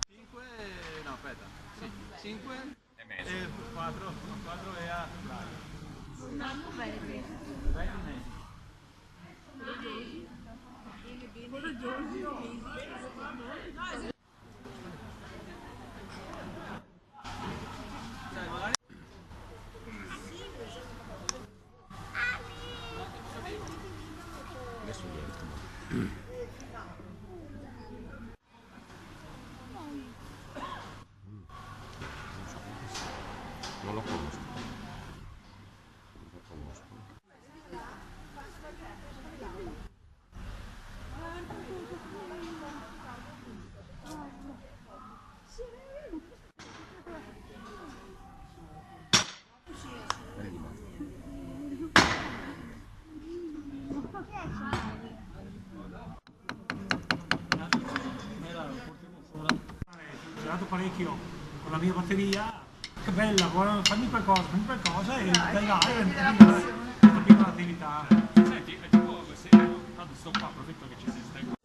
5, no aspetta, sì, 5 E mezzo. e 4 e a febbraio. Nanno verde. Vedi mesi. Cioè, magari Adesso niente. Non lo conosco. Non lo conosco. Vedi, ma Ho girato parecchio con la mia batteria, che bella, fammi qualcosa e dai là, una piccola attività. senti, è tipo se tanto sto qua, approfitto che ci si sta.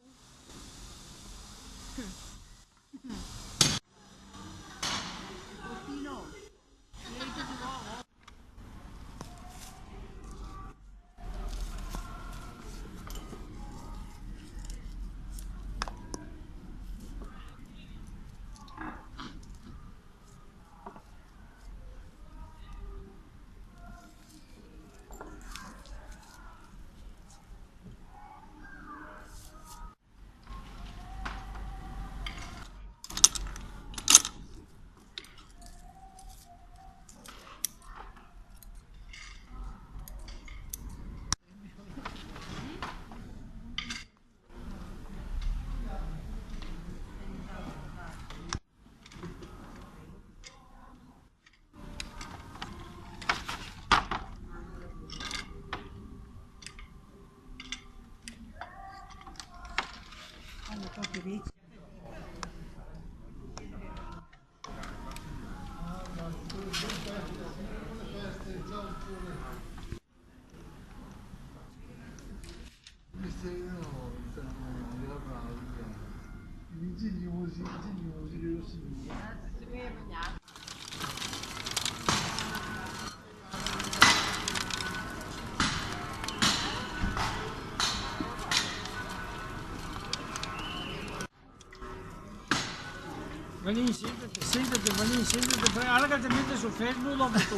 Vanni, siéntate, Vanni, siéntate, ahora que te metes su Facebook lo meto.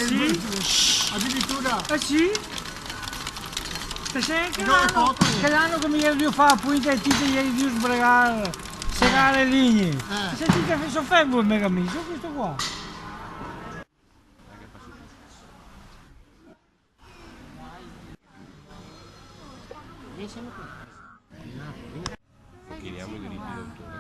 Sì? Addirittura? Eh sì? Te sei che l'anno che mi io fa appunto e ti ieri di sbrigare, segare le linee. Se ti fai su Facebook mega amico, questo qua. Chiediamo i diritti d'autore.